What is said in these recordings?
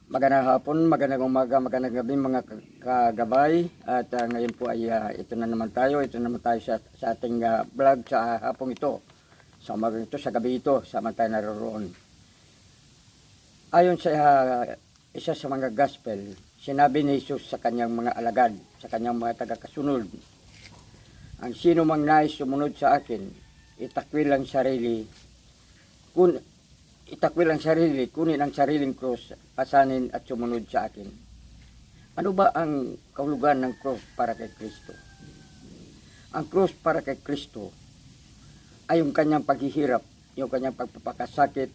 Magandang hapon, magandang umaga, magandang gabi mga kagabay. At ngayon po ay ito na naman tayo. Ito na naman tayo sa ating vlog sa hapong ito. Sa umaga ito, sa gabi ito, sama tayo naroon. Ayon sa isa sa mga gospel, sinabi ni Jesus sa kanyang mga alagad, sa kanyang mga tagakasunod, ang sino mang nais sumunod sa akin, itakwil ang sarili, kunin ang sariling krus, pasanin at sumunod sa akin. Ano ba ang kahulugan ng krus para kay Kristo? Ang krus para kay Kristo ay yung kanyang paghihirap, yung kanyang pagpapakasakit,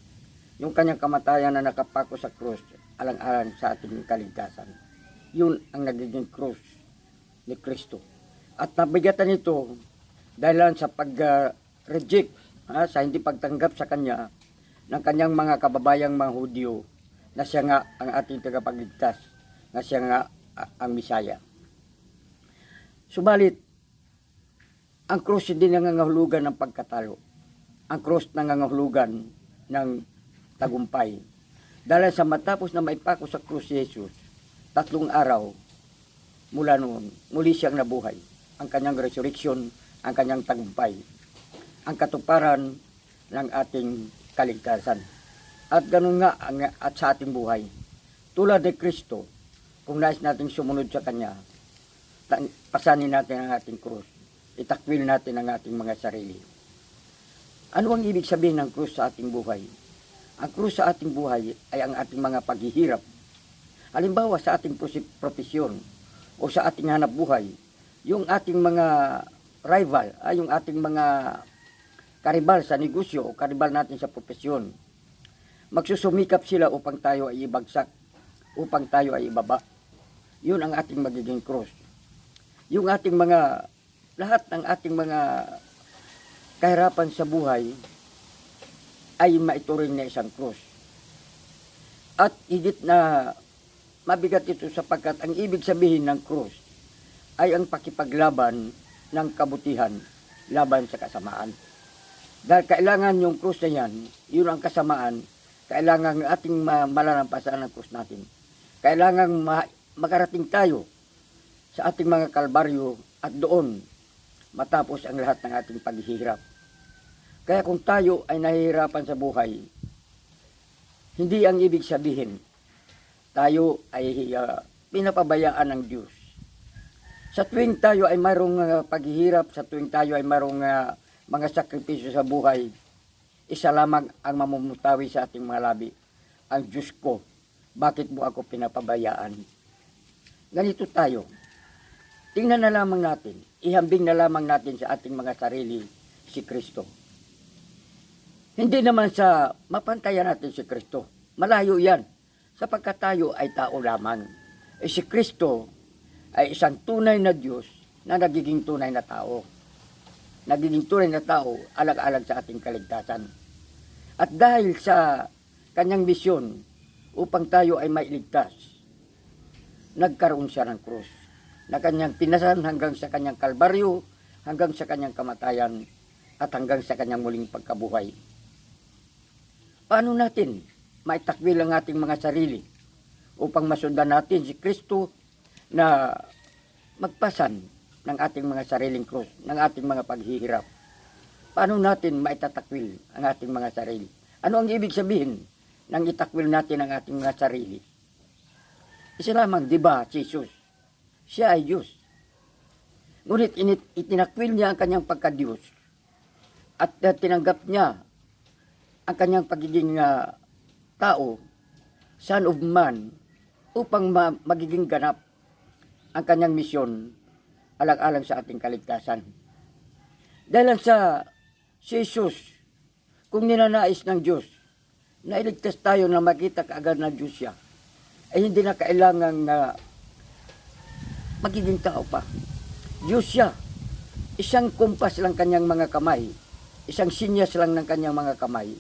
yung kanyang kamatayan na nakapako sa krus, alang-alang sa ating kaligtasan. Yun ang nagiging krus ni Kristo. At nabigatan ito dahil sa pag-reject, sa hindi pagtanggap sa kanya, ng kanyang mga kababayang mga Hudyo na siya nga ang ating tagapagligtas, na siya nga ang Misaya. Subalit, ang krus hindi nangangahulugan ng pagkatalo. Ang krus nangangahulugan ng tagumpay. Dahil sa matapos na maipako sa krus si Jesus, 3 araw mula noon, muli siyang nabuhay. Ang kanyang resurrection, ang kanyang tagumpay, ang katuparan ng ating kaligtasan. At ganun nga at sa ating buhay. Tulad ni Kristo, kung nais natin sumunod sa Kanya, pasanin natin ang ating krus. Itakwil natin ang ating mga sarili. Ano ang ibig sabihin ng krus sa ating buhay? Ang krus sa ating buhay ay ang ating mga paghihirap. Halimbawa sa ating profesyon o sa ating hanap buhay, yung ating mga rival, yung ating mga karibal sa negosyo o karibal natin sa profesyon. Magsusumikap sila upang tayo ay ibagsak, upang tayo ay ibaba. Yun ang ating magiging krus. Yung ating mga, lahat ng ating mga kahirapan sa buhay ay maituring na isang krus. At higit na mabigat ito sapagkat ang ibig sabihin ng krus ay ang pakipaglaban ng kabutihan laban sa kasamaan. Dahil kailangan yung krus na yan, yun ang kasamaan, kailangan ating malalampasan ang krus natin. Kailangan makarating tayo sa ating mga kalbaryo at doon matapos ang lahat ng ating paghihirap. Kaya kung tayo ay nahihirapan sa buhay, hindi ang ibig sabihin, tayo ay pinapabayaan ng Diyos. Sa tuwing tayo ay mayroong paghihirap, sa tuwing tayo ay mayroong mga sakripisyo sa buhay, isa lamang ang mamumutawi sa ating mga labi. Ang Diyos ko, bakit mo ako pinapabayaan? Ganito tayo. Tingnan na lamang natin, ihambing na lamang natin sa ating mga sarili si Kristo. Hindi naman sa mapantayan natin si Kristo. Malayo yan, sapagkat tayo ay tao lamang. Si Kristo ay isang tunay na Diyos na nagiging tunay na tao. Nagiging tunay na tao alag-alag sa ating kaligtasan. At dahil sa kanyang misyon upang tayo ay mailigtas, nagkaroon siya ng krus na kanyang pinasan hanggang sa kanyang kalbaryo, hanggang sa kanyang kamatayan, at hanggang sa kanyang muling pagkabuhay. Paano natin maitakwil ang ating mga sarili upang masundan natin si Kristo na magpasan ng ating mga sariling krus, ng ating mga paghihirap? Paano natin maitatakwil ang ating mga sarili? Ano ang ibig sabihin ng itakwil natin ang ating mga sarili? Isa lamang, di ba, Jesus? Siya ay Diyos. Ngunit itinakwil niya ang kanyang pagka-Diyos at tinanggap niya ang kanyang pagiging tao, Son of Man, upang magiging ganap ang kanyang misyon alang-alang sa ating kaligtasan. Dahil sa Jesus, kung ninanais ng Diyos na iligtas tayo na makita kaagad na Diyos siya, ay hindi na kailangan na magiging tao pa. Diyos siya. Isang kumpas lang kanyang mga kamay, isang sinyas lang ng kanyang mga kamay,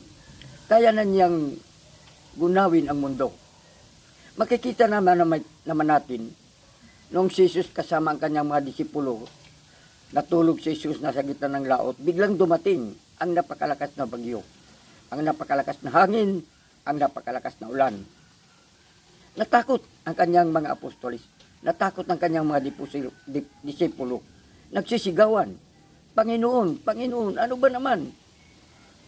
kaya na niyang gunawin ang mundo. Makikita naman natin noong si Jesus kasama ang kanyang mga disipulo, natulog si Jesus na sa gitna ng laot, biglang dumating ang napakalakas na bagyo, ang napakalakas na hangin, ang napakalakas na ulan. Natakot ang kanyang mga apostolis. Natakot ang kanyang mga disipulo. Nagsisigawan, Panginoon, Panginoon, ano ba naman?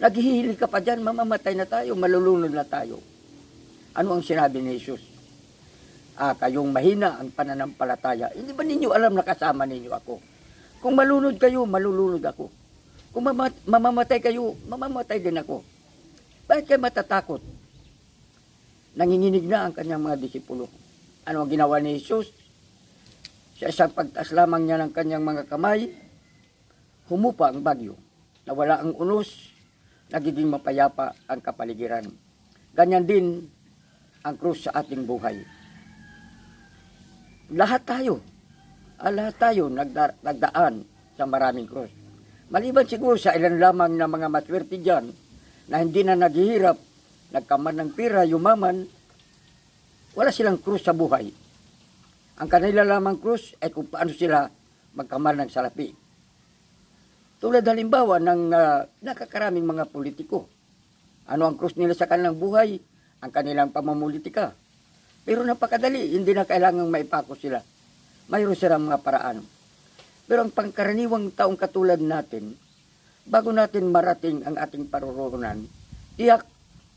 Naghihili ka pa dyan, mamamatay na tayo, malulunod na tayo. Ano ang sinabi ni Jesus? Kayong mahina ang pananampalataya. Hindi ba ninyo alam na kasama ninyo ako? Kung malunod kayo, malulunod ako. Kung mamamatay kayo, mamamatay din ako. Bakit kayo matatakot? Nanginginig na ang kanyang mga disipulo. Ano ang ginawa ni Jesus? Sa isang pagtaas lamang niya ng kanyang mga kamay, humupa ang bagyo. Nawala ang unos, nagiging mapayapa ang kapaligiran. Ganyan din ang krus sa ating buhay. Lahat tayo nagdaan sa maraming krus. Maliban siguro sa ilan lamang na mga maswerte dyan na hindi na naghihirap, nagkaman ng pira, yumaman, wala silang krus sa buhay. Ang kanila lamang krus ay kung paano sila magkaman ng salapi. Tulad halimbawa ng nakakaraming mga politiko. Ano ang krus nila sa kanilang buhay? Ang kanilang pamumulitika. Pero napakadali, hindi na kailangang maipako sila. Mayroon silang mga paraan. Pero ang pangkaraniwang taong katulad natin, bago natin marating ang ating paruroonan, tiyak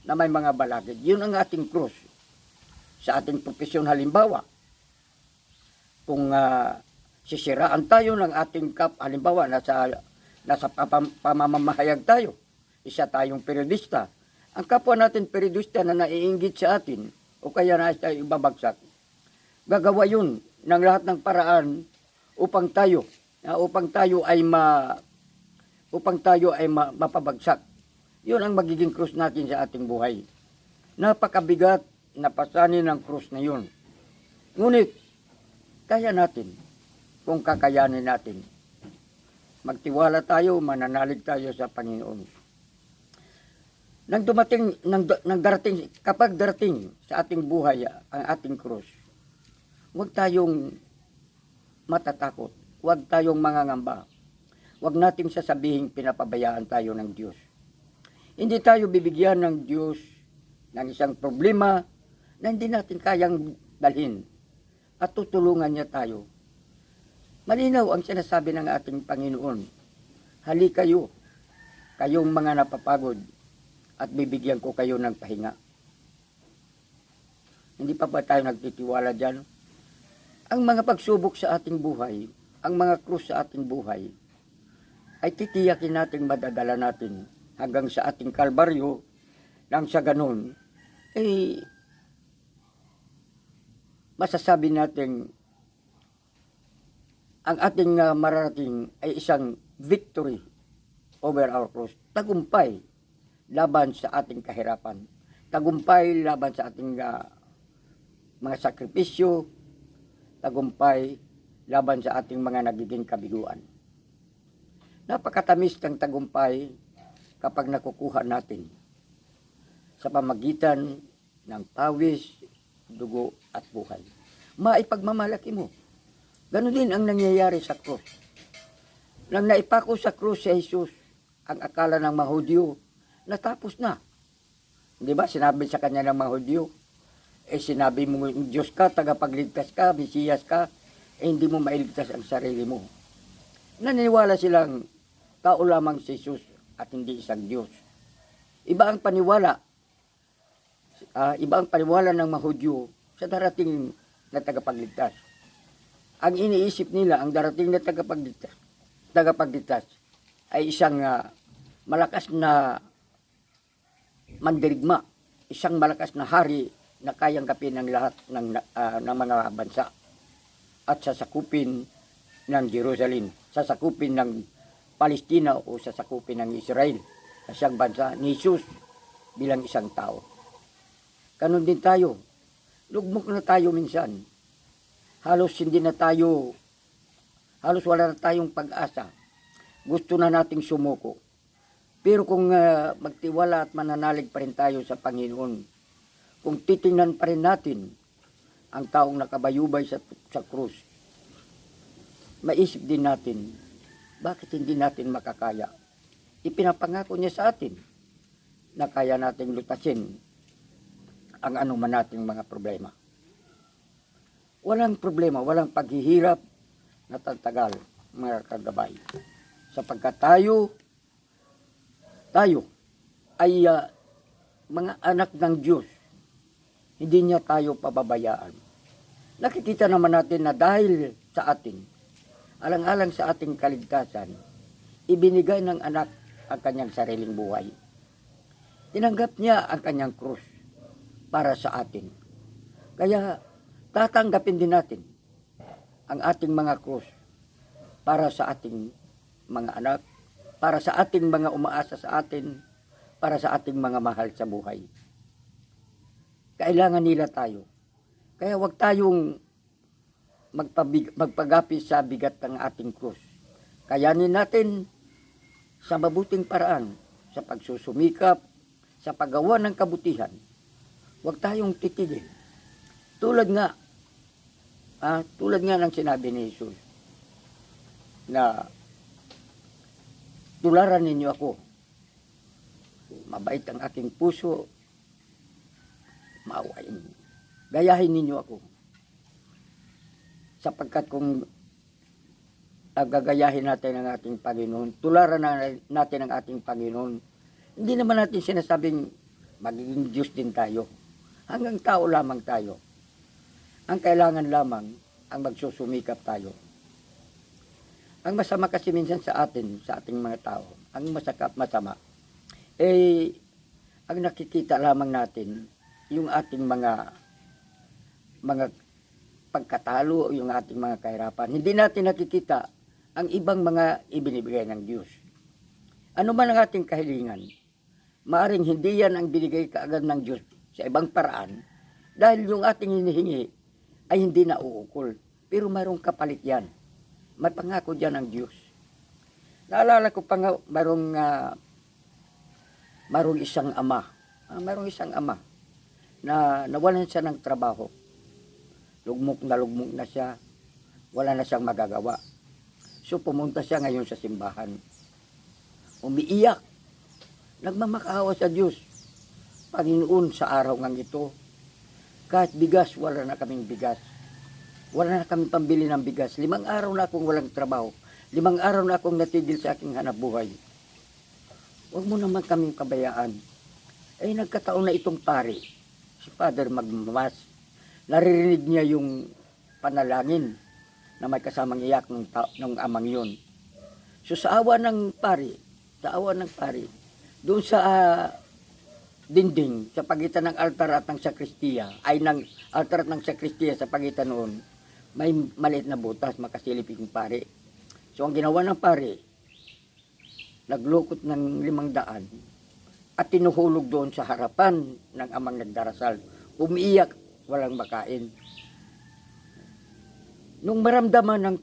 na may mga balakid. Yun ang ating krus. Sa ating profesyon halimbawa, kung sisiraan tayo ng ating halimbawa, nasa pamamahayag tayo, isa tayong periodista, ang kapwa natin periodista na naiinggit sa atin, o kaya na tayo ibabagsak, gagawa yun ng lahat ng paraan upang tayo ay mapabagsak. Yun ang magiging krus natin sa ating buhay. Napakabigat na pasanin ng krus na yun. Ngunit, kaya natin kung kakayanin natin. Magtiwala tayo, mananalig tayo sa Panginoon. Kapag darating sa ating buhay ang ating krus, huwag tayong matatakot, huwag tayong mangangamba, huwag nating sasabihing pinapabayaan tayo ng Diyos. Hindi tayo bibigyan ng Diyos ng isang problema na hindi natin kayang dalhin at tutulungan niya tayo. Malinaw ang sinasabi ng ating Panginoon, hali kayo, kayong mga napapagod, at bibigyan ko kayo ng pahinga. Hindi pa ba tayo nagtitiwala dyan? Ang mga pagsubok sa ating buhay, ang mga krus sa ating buhay, ay titiyakin natin madadala natin hanggang sa ating kalbaryo, nang sa ganun, masasabi natin ang ating mararating ay isang victory over our cross. Tagumpay laban sa ating kahirapan. Tagumpay laban sa ating mga sakripisyo. Tagumpay laban sa ating mga nagiging kabiguan. Napakatamis ng tagumpay kapag nakukuha natin sa pamagitan ng pawis, dugo at buhay. Maipagmamalaki mo. Ganon din ang nangyayari sa krus. Nang naipako sa krus si Jesus, ang akala ng mga Hudyo, natapos na. Di ba? Sinabi sa kanya ng mga Hudyo, sinabi mo Diyos ka, tagapagligtas ka, Mesiyas ka, hindi mo mailigtas ang sarili mo. Naniniwala silang tao lamang si Jesus at hindi isang Diyos. Iba ang paniwala ng mga Hudyo sa darating na tagapagligtas. Ang iniisip nila, ang darating na tagapagligtas ay isang malakas na mandirigma, isang malakas na hari na kayang kapin ng lahat ng mga bansa at sasakupin ng Jerusalem, sasakupin ng Palestina o sasakupin ng Israel sa siyang bansa ni Jesus bilang isang tao. Ganon din tayo. Lugmok na tayo minsan. Halos wala na tayong pag-asa. Gusto na nating sumuko. Pero kung magtiwala at mananalig pa rin tayo sa Panginoon, kung titingnan pa rin natin ang taong nakabayubay sa krus, maisip din natin, bakit hindi natin makakaya? Ipinapangako niya sa atin na kaya nating lutasin ang anuman nating mga problema. walang problema, walang paghihirap na tatagal, mga kagabay. Sapagkat tayo ay mga anak ng Diyos. Hindi niya tayo pababayaan. Nakikita naman natin na dahil sa atin, alang-alang sa ating kaligtasan, ibinigay ng anak ang kanyang sariling buhay. Tinanggap niya ang kanyang krus para sa atin. Kaya tatanggapin din natin ang ating mga krus para sa ating mga anak, para sa ating mga umaasa sa atin, para sa ating mga mahal sa buhay. Kailangan nila tayo. Kaya huwag tayong magpagapi sa bigat ng ating krus. Kayanin natin sa mabuting paraan, sa pagsusumikap, sa paggawa ng kabutihan. Huwag tayong titigil. Tulad nga ng sinabi ni Jesus, na tularan ninyo ako. Mabait ang aking puso, maawain. Gayahin ninyo ako. Sapagkat kung gagayahin natin ang ating Panginoon, tularan natin ang ating Panginoon, hindi naman natin sinasabing magiging Diyos din tayo. Hanggang tao lamang tayo. Ang kailangan lamang ang magsusumikap tayo. Ang masama kasi minsan sa atin, sa ating mga tao, ang masama, ang nakikita lamang natin, yung ating mga pagkatalo, yung ating mga kahirapan. Hindi natin nakikita ang ibang mga ibinibigay ng Diyos. Ano man ang ating kahilingan, maaring hindi yan ang binigay kaagad ng Diyos sa ibang paraan, dahil yung ating hinihingi ay hindi na uukol. Pero mayroong kapalit yan. May pangako dyan ang Diyos. Naalala ko pa nga, mayroong isang ama. Mayroong isang ama na nawalan siya ng trabaho. Lugmok na siya. Wala na siyang magagawa. So pumunta siya ngayon sa simbahan. Umiiyak. Nagmamakaawa sa Diyos. Panginoon, sa araw ngang ito, kahit bigas, wala na kaming bigas. Wala na kaming pambili ng bigas. 5 araw na akong walang trabaho. 5 araw na akong natigil sa aking hanap buhay. Huwag mo naman kaming pabayaan. Nagkataon na itong pari, si Father Magmamas, naririnig niya yung panalangin na may kasamang iyak ng amang yun. So sa awa ng pari, doon sa dinding, sa pagitan ng altar at ng sakristiya, ng altar at ng sakristiya sa pagitan noon, may maliit na butas, makasilip yung pari. So ang ginawa ng pari, naglukot ng 500 at tinuhulog doon sa harapan ng amang nagdarasal. Umiiyak, walang makain. Nung maramdaman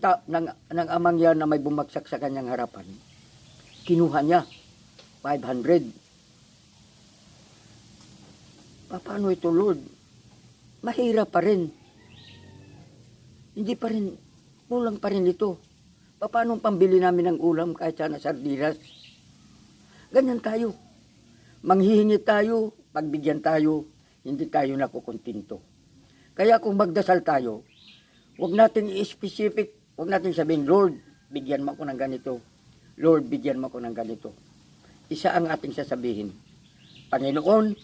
ng amang yan na may bumagsak sa kanyang harapan, kinuha niya 500. Paano ito, Lord? Mahirap pa rin. Hindi pa rin, kulang pa rin ito. Paano pambili namin ng ulam kahit sana sardinas? Ganyan tayo. Manghihingi tayo, pagbigyan tayo, hindi tayo nakukontinto. Kaya kung magdasal tayo, huwag natin i-specific, huwag natin sabihin, Lord, bigyan mo ako ng ganito. Lord, bigyan mo ako ng ganito. Isa ang ating sasabihin, Panginoon,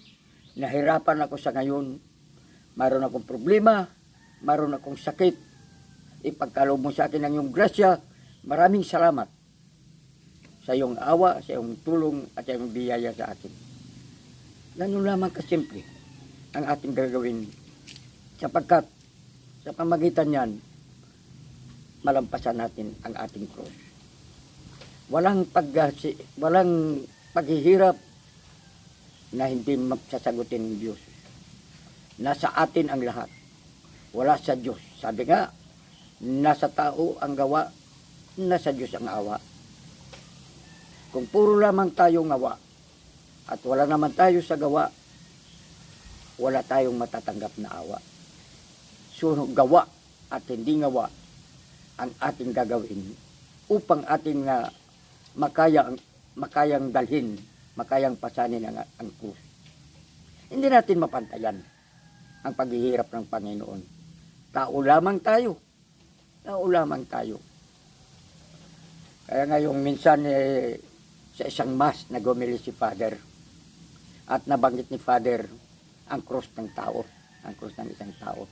nahirapan ako sa ngayon, mayroon akong problema, mayroon akong sakit, ipagkaloob mo sa akin ang iyong grasya, maraming salamat sa iyong awa, sa iyong tulong at sa iyong biyaya sa akin. Ganun lamang kasimple ang ating gagawin, sapagkat sa pamagitan niyan, malampasan natin ang ating cross. Walang paghihirap na hindi magsasagutin ng Diyos. Nasa atin ang lahat. Wala sa Diyos. Sabi nga, nasa tao ang gawa, nasa Diyos ang awa. Kung puro lamang tayong gawa, at wala naman tayo sa gawa, wala tayong matatanggap na awa. So, gawa at hindi gawa ang ating gagawin upang ating makayang dalhin, makayang pasanin ang krus. Hindi natin mapantayan ang paghihirap ng Panginoon. Tao lamang tayo. Tao lamang tayo. Kaya ngayong minsan sa isang mass nagumili si Father at nabanggit ni Father ang cross ng tao, ang cross ng isang tao.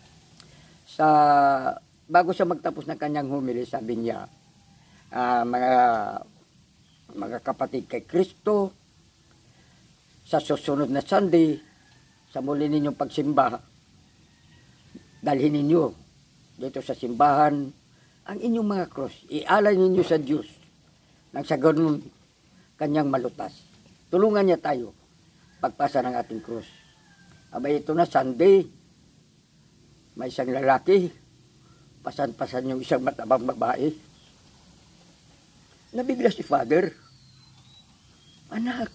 Bago siya magtapos ng kanyang homily, sabi niya, mga kapatid kay Kristo, sa susunod na Sunday, sa muli ninyong pagsimba, dalhin ninyo dito sa simbahan ang inyong mga cross. Ialay ninyo sa Diyos nang sa ganun kanyang malutas. Tulungan niya tayo pagpasa ng ating cross. Abay, ito na Sunday, may isang lalaki, pasan-pasan yung isang matabang babae. Nabigla si Father. Anak,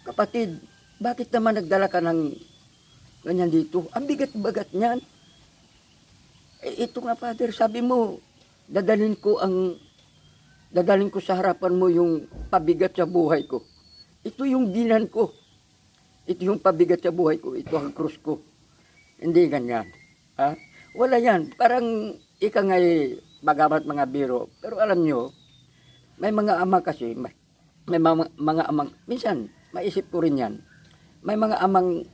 kapatid, bakit naman nagdala ka ng ganyan dito? Ang bigat-bagat niyan. Ito nga, Father, sabi mo, dadalhin ko sa harapan mo yung pabigat sa buhay ko. Ito yung binan ko. Ito yung pabigat sa buhay ko. Ito ang krus ko. Hindi ganyan. Ha? Wala yan. Parang ika nga'y bagamat mga biro. Pero alam nyo, may mga ama kasi, may mga amang, minsan, maisip ko rin yan. May mga amang,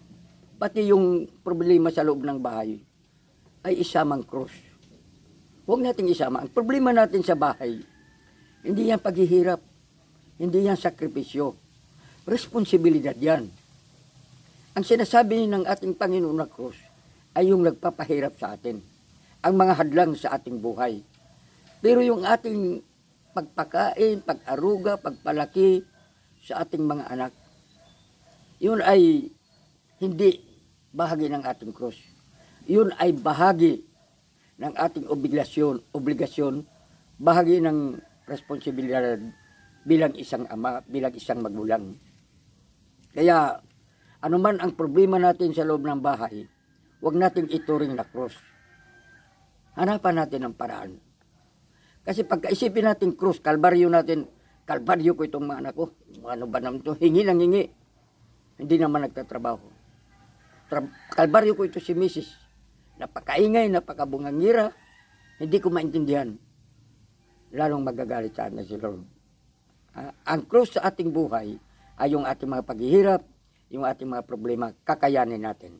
pati yung problema sa loob ng bahay, ay isamang krus. Huwag nating isama. Ang problema natin sa bahay, hindi yan paghihirap. Hindi yan sakripisyo. Responsibilidad yan. Ang sinasabi ng ating Panginoon na krus ay yung nagpapahirap sa atin. Ang mga hadlang sa ating buhay. Pero yung ating pagpakain, pag-aruga, pagpalaki sa ating mga anak, yun ay hindi bahagi ng ating krus. Yun ay bahagi ng ating obligasyon, bahagi ng responsibilidad bilang isang ama, bilang isang magulang. Kaya, anuman ang problema natin sa loob ng bahay, huwag nating ituring na krus. Hanapan natin ang paraan. Kasi pagkaisipin natin krus, kalbaryo natin, kalbaryo ko itong mga anak ko, ano ba naman ito, hingi ng hingi. Hindi naman nagtatrabaho. Kalbaryo ko ito si Mrs. Napakaingay, napakabungangira, hindi ko maintindihan. Lalong magagalit sa atin si Lord. Ang krus sa ating buhay ay yung ating mga paghihirap, yung ating mga problema, kakayanin natin.